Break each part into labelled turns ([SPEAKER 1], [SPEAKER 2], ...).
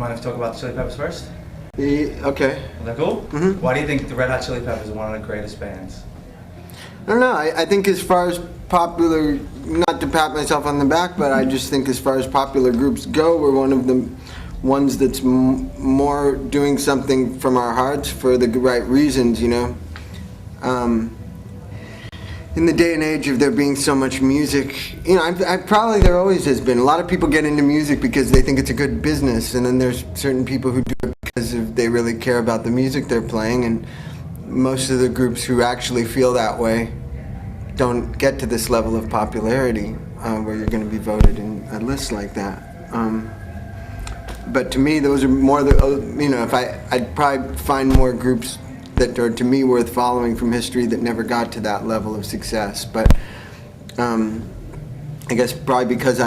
[SPEAKER 1] Mind if we talk about the Chili Peppers first?
[SPEAKER 2] Okay.
[SPEAKER 1] Is that cool?
[SPEAKER 2] Mm-hmm.
[SPEAKER 1] Why do you think the Red Hot Chili Peppers are one of the greatest bands?
[SPEAKER 2] I don't know. I think as far as popular, not to pat myself on the back, but I just think as far as popular groups go, we're one of the ones that's more doing something from our hearts for the right reasons, you know. In the day and age of there being so much music, you know, I probably there always has been. A lot of people get into music because they think it's a good business, and then there's certain people who do it because they really care about the music they're playing, and most of the groups who actually feel that way don't get to this level of popularity where you're going to be voted in a list like that. But to me, those are more the, you know, I'd probably find more groups that are to me worth following from history that never got to that level of success. But I guess probably because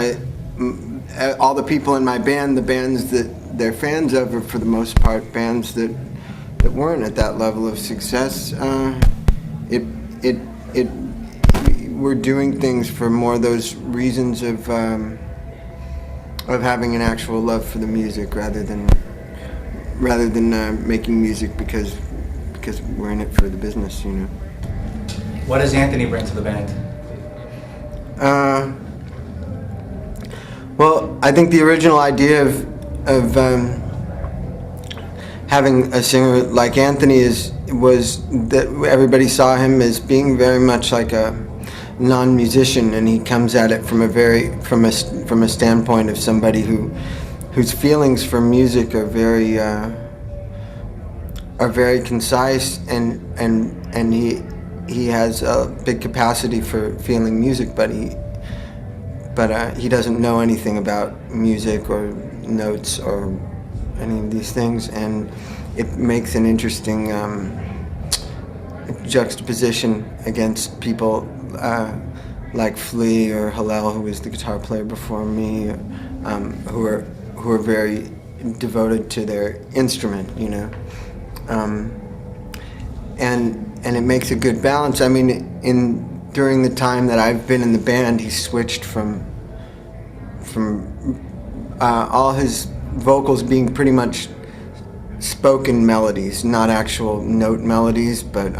[SPEAKER 2] all the people in my band, the bands that they're fans of are for the most part bands that weren't at that level of success. We're doing things for more those reasons of having an actual love for the music rather than making music because we're in it for the business, you know.
[SPEAKER 1] What does Anthony bring to the band?
[SPEAKER 2] Well, I think the original idea of having a singer like Anthony was that everybody saw him as being very much like a non-musician, and he comes at it from a standpoint of somebody whose feelings for music are very concise, and he has a big capacity for feeling music, but he doesn't know anything about music or notes or any of these things, and it makes an interesting juxtaposition against people like Flea or Hillel, who was the guitar player before me, who are very devoted to their instrument, you know. And it makes a good balance. I mean, during the time that I've been in the band, he switched from all his vocals being pretty much spoken melodies, not actual note melodies, but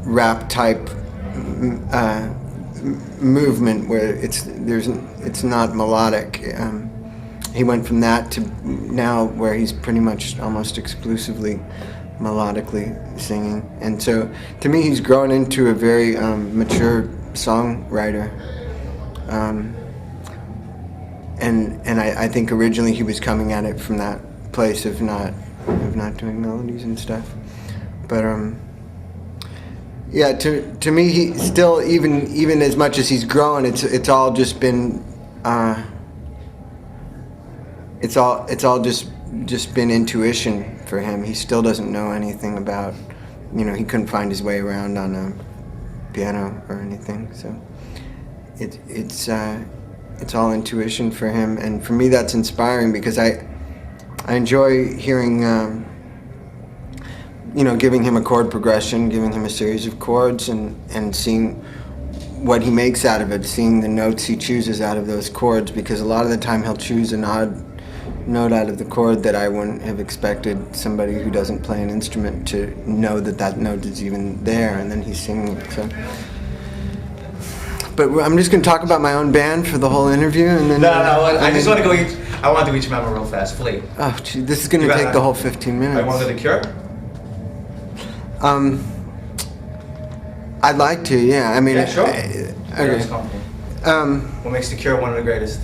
[SPEAKER 2] rap type movement where it's not melodic. He went from that to now where he's pretty much almost exclusively melodically singing, and so to me he's grown into a very mature songwriter. And I think originally he was coming at it from that place of not doing melodies and stuff, but yeah, to me he still even as much as he's grown, it's all just been it's all just been intuition for him. He still doesn't know anything about, you know, he couldn't find his way around on a piano or anything, so it's all intuition for him, and for me that's inspiring because I enjoy hearing, you know, giving him a chord progression, giving him a series of chords, and seeing what he makes out of it, seeing the notes he chooses out of those chords, because a lot of the time he'll choose an odd note out of the chord that I wouldn't have expected somebody who doesn't play an instrument to know that note is even there, and then he's singing it. So. But I'm just going to talk about my own band for the whole interview, and then...
[SPEAKER 1] No, I just want to go each... I want to do each member real fast. Flea.
[SPEAKER 2] Oh, gee, this is going to take the whole 15 minutes.
[SPEAKER 1] I want to do The Cure?
[SPEAKER 2] I'd like to, yeah. I mean...
[SPEAKER 1] Yeah, sure.
[SPEAKER 2] Okay.
[SPEAKER 1] What makes The Cure one of the greatest?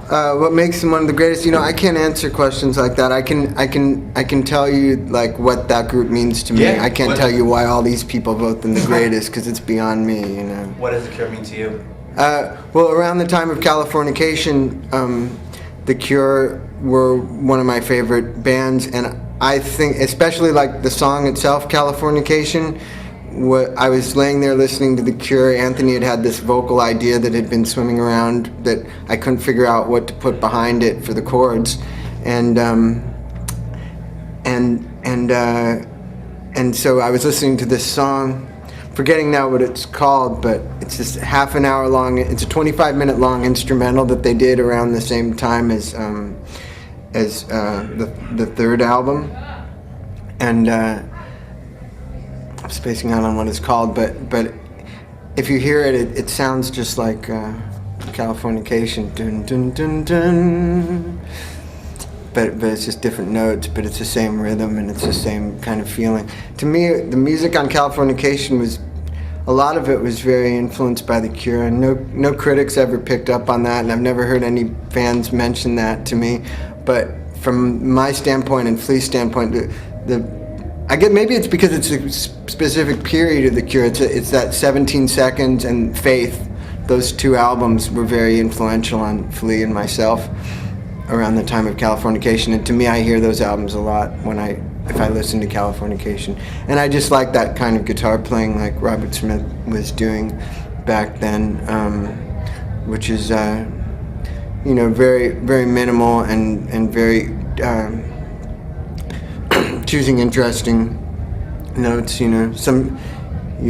[SPEAKER 2] What makes them one of the greatest? You know, I can't answer questions like that. I can tell you like what that group means to me.
[SPEAKER 1] Yeah,
[SPEAKER 2] I can't tell you why all these people vote them the greatest because it's beyond me. You know.
[SPEAKER 1] What does The Cure mean to you?
[SPEAKER 2] Well, around the time of Californication, The Cure were one of my favorite bands, and I think especially like the song itself, Californication. I was laying there listening to The Cure. Anthony had this vocal idea that had been swimming around that I couldn't figure out what to put behind it for the chords, and so I was listening to this song, forgetting now what it's called, but it's just half an hour long. It's a 25-minute long instrumental that they did around the same time as as the third album, and I'm spacing out on what it's called, but if you hear it, it sounds just like Californication, dun dun dun dun. But it's just different notes, but it's the same rhythm and it's the same kind of feeling. To me, the music on Californication was, a lot of it was very influenced by The Cure, and no critics ever picked up on that, and I've never heard any fans mention that to me. But from my standpoint and Flea's standpoint, I get, maybe it's because it's a specific period of The Cure. It's that 17 Seconds and Faith. Those two albums were very influential on Flea and myself around the time of Californication, and to me, I hear those albums a lot if I listen to Californication, and I just like that kind of guitar playing like Robert Smith was doing back then, which is very very minimal and very choosing interesting notes. You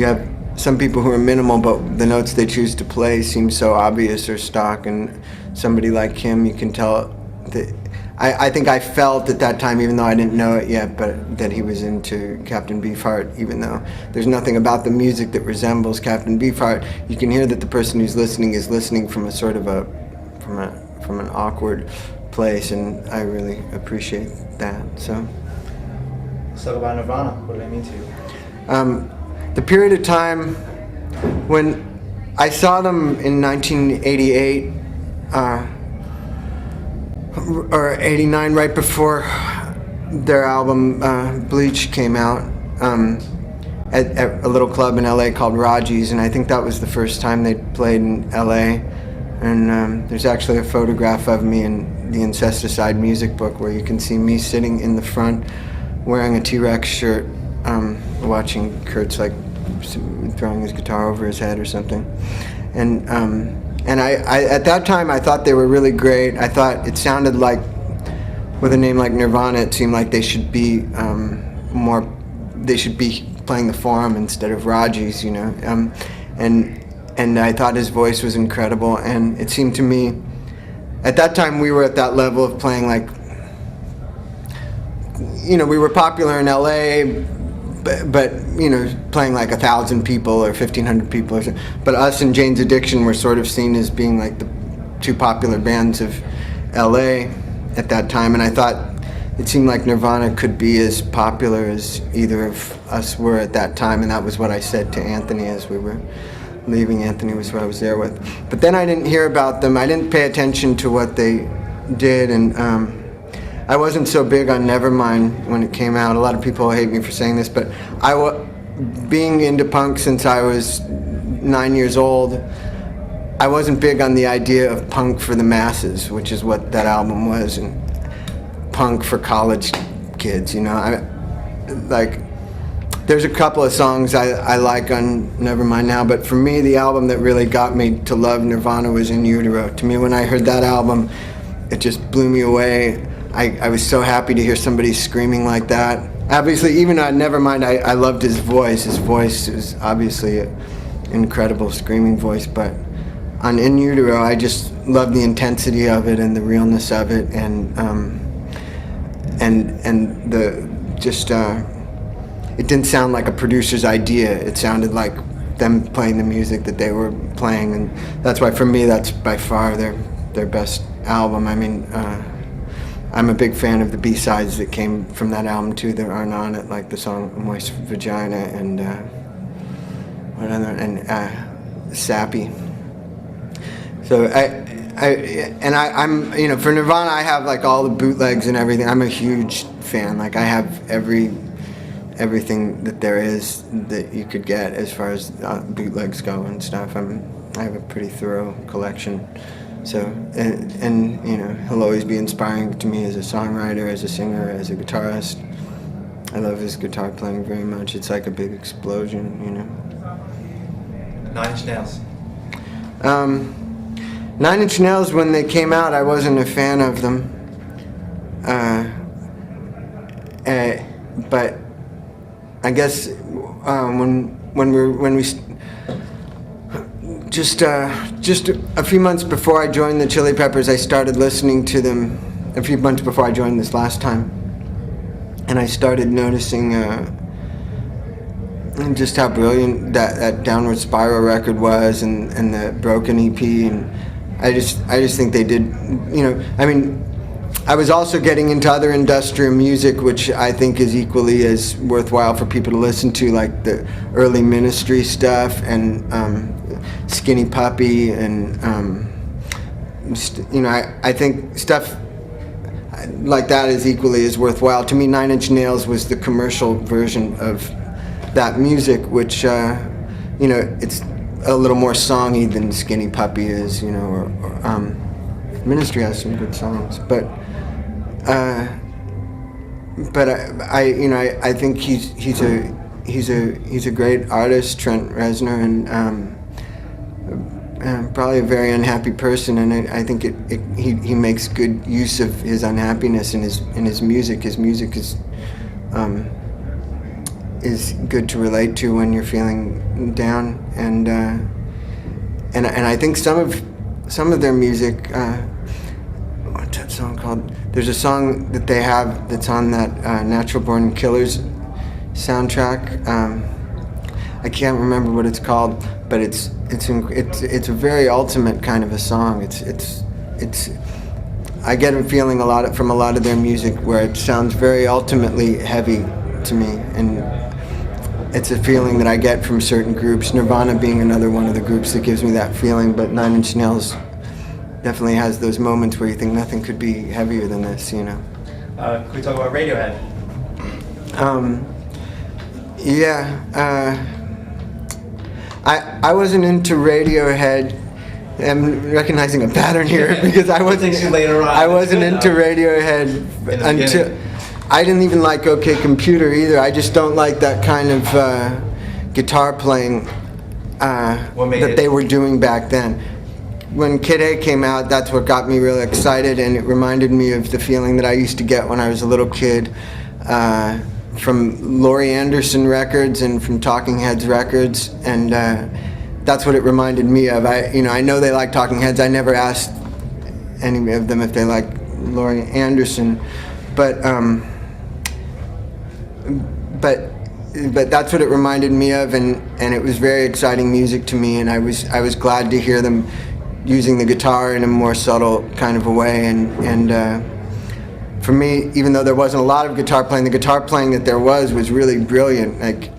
[SPEAKER 2] have some people who are minimal, but the notes they choose to play seem so obvious or stock, and somebody like him, you can tell that. I think I felt at that time, even though I didn't know it yet, but that he was into Captain Beefheart, even though there's nothing about the music that resembles Captain Beefheart. You can hear that the person who's listening is listening from a sort of from an awkward place, and I really appreciate that. So
[SPEAKER 1] Let's talk about Nirvana. What do they mean to you?
[SPEAKER 2] The period of time when I saw them in 1988 or 89, right before their album Bleach came out, at a little club in LA called Raji's, and I think that was the first time they played in LA. And there's actually a photograph of me in the Incesticide music book where you can see me sitting in the front wearing a T-Rex shirt, watching Kurt's like throwing his guitar over his head or something. And I at that time I thought they were really great. I thought it sounded like, with a name like Nirvana, it seemed like they should be playing the Forum instead of Raji's, and I thought his voice was incredible, and it seemed to me at that time we were at that level of playing, like, we were popular in LA, but playing like 1,000 people or 1,500 people or something. But us and Jane's Addiction were sort of seen as being like the two popular bands of LA at that time, and I thought it seemed like Nirvana could be as popular as either of us were at that time, and that was what I said to Anthony as we were leaving. Anthony was who I was there with. But then I didn't hear about them. I didn't pay attention to what they did, and I wasn't so big on Nevermind when it came out. A lot of people hate me for saying this, but being into punk since I was 9 years old, I wasn't big on the idea of punk for the masses, which is what that album was, and punk for college kids, there's a couple of songs I like on Nevermind now, but for me, the album that really got me to love Nirvana was In Utero. To me, when I heard that album, it just blew me away. I was so happy to hear somebody screaming like that. Obviously, even on Nevermind, I loved his voice. His voice is obviously an incredible screaming voice, but on In Utero, I just loved the intensity of it and the realness of it, and it didn't sound like a producer's idea. It sounded like them playing the music that they were playing, and that's why for me that's by far their best album. I mean, I'm a big fan of the B-sides that came from that album too that aren't on it, like the song Moist Vagina and Sappy. So I'm for Nirvana I have like all the bootlegs and everything. I'm a huge fan. Like I have everything that there is that you could get as far as bootlegs go and stuff. I have a pretty thorough collection. So and he'll always be inspiring to me as a songwriter, as a singer, as a guitarist. I love his guitar playing very much. It's like a big explosion,
[SPEAKER 1] 9 Inch Nails.
[SPEAKER 2] 9 Inch Nails, when they came out, I wasn't a fan of them. But I guess when we just a few months before I joined the Chili Peppers, I started listening to them a few months before I joined this last time, and I started noticing just how brilliant that Downward Spiral record was, and the Broken EP, and I just think they did, I mean, I was also getting into other industrial music, which I think is equally as worthwhile for people to listen to, like the early Ministry stuff and Skinny Puppy, and I think stuff like that is equally as worthwhile. To me, Nine Inch Nails was the commercial version of that music, which it's a little more songy than Skinny Puppy is, or Ministry has some good songs, but I think he's a great artist, Trent Reznor, and probably a very unhappy person, and I think he makes good use of his unhappiness in his music. His music is good to relate to when you're feeling down, and I think some of their music. What's that song called? There's a song that they have that's on that Natural Born Killers soundtrack. I can't remember what it's called, but it's a very ultimate kind of a song. It's I get a feeling from a lot of their music where it sounds very ultimately heavy to me, and it's a feeling that I get from certain groups. Nirvana being another one of the groups that gives me that feeling, but Nine Inch Nails definitely has those moments where you think nothing could be heavier than this,
[SPEAKER 1] Can we talk about Radiohead?
[SPEAKER 2] I wasn't into Radiohead. I'm recognizing a pattern here because I wasn't into Radiohead until I didn't even like OK Computer either. I just don't like that kind of guitar playing that they were doing back then. When Kid A came out, that's what got me really excited, and it reminded me of the feeling that I used to get when I was a little kid from Laurie Anderson records and from Talking Heads records, and that's what it reminded me of. I know they like Talking Heads. I never asked any of them if they like Laurie Anderson, but that's what it reminded me of, and it was very exciting music to me, and I was glad to hear them using the guitar in a more subtle kind of a way, and for me, even though there wasn't a lot of guitar playing, the guitar playing that there was really brilliant. Like,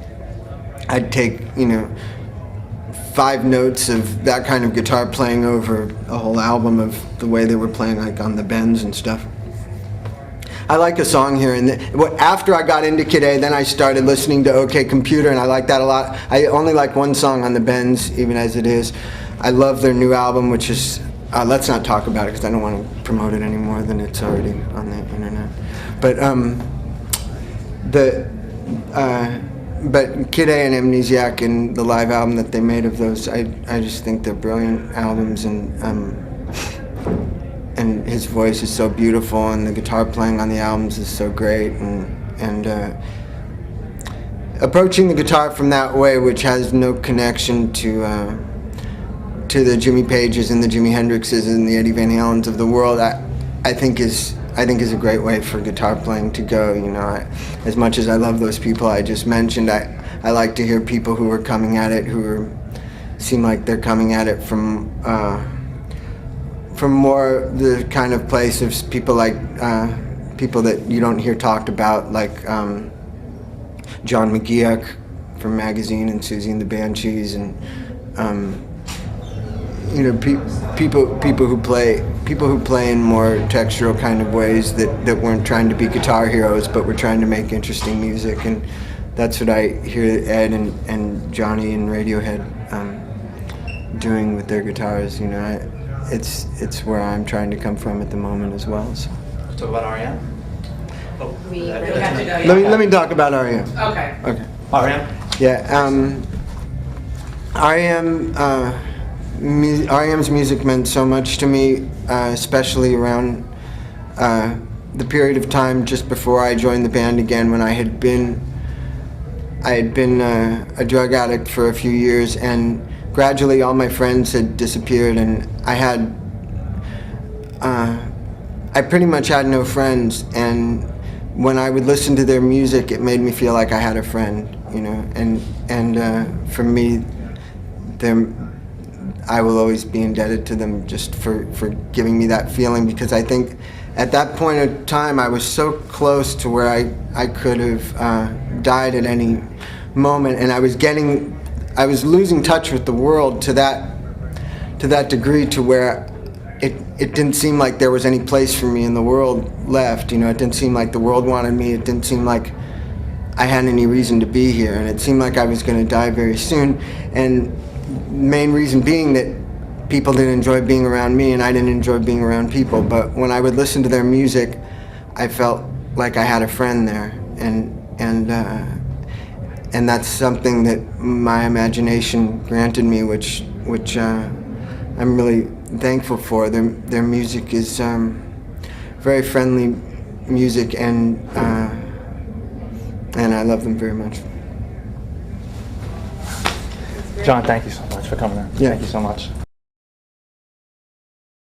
[SPEAKER 2] I'd take 5 notes of that kind of guitar playing over a whole album of the way they were playing, like on the bends and stuff. I like a song here, and after I got into Kid A, then I started listening to OK Computer, and I like that a lot. I only like one song on the bends, even as it is. I love their new album, which is, let's not talk about it because I don't want to promote it any more than it's already on the internet. But but Kid A and Amnesiac and the live album that they made of those, I just think they're brilliant albums, and his voice is so beautiful, and the guitar playing on the albums is so great, and approaching the guitar from that way, which has no connection to the Jimmy Pages and the Jimi Hendrixes and the Eddie Van Halens of the world, I think is a great way for guitar playing to go. As much as I love those people I just mentioned, I like to hear people who are coming at it seem like they're coming at it from more the kind of place of people like people that you don't hear talked about, like John McGeoch from Magazine and Susie and the Banshees, and people who play in more textural kind of ways that weren't trying to be guitar heroes but were trying to make interesting music, and that's what I hear Ed and Johnny and Radiohead doing with their guitars. It's where I'm trying to come from at the moment as well. So.
[SPEAKER 1] Talk about R.E.M.
[SPEAKER 3] We have to go.
[SPEAKER 2] Let me talk about R.E.M.
[SPEAKER 3] Okay.
[SPEAKER 1] R.E.M.
[SPEAKER 2] Yeah. R.E.M.'s music meant so much to me, especially around the period of time just before I joined the band again, when I had been a drug addict for a few years, and gradually all my friends had disappeared, and I I pretty much had no friends, and when I would listen to their music, it made me feel like I had a friend, you know. And for me, I will always be indebted to them just for giving me that feeling, because I think at that point of time I was so close to where I could have died at any moment, and I was losing touch with the world to that degree, to where it didn't seem like there was any place for me in the world left. You know, it didn't seem like the world wanted me. It didn't seem like I had any reason to be here, and it seemed like I was going to die very soon. And main reason being that people didn't enjoy being around me, and I didn't enjoy being around people. But when I would listen to their music, I felt like I had a friend there, and that's something that my imagination granted me, which I'm really thankful for. Their music is very friendly music, and I love them very much.
[SPEAKER 4] John, thank you so much for coming in.
[SPEAKER 2] Yeah.
[SPEAKER 4] Thank you so much.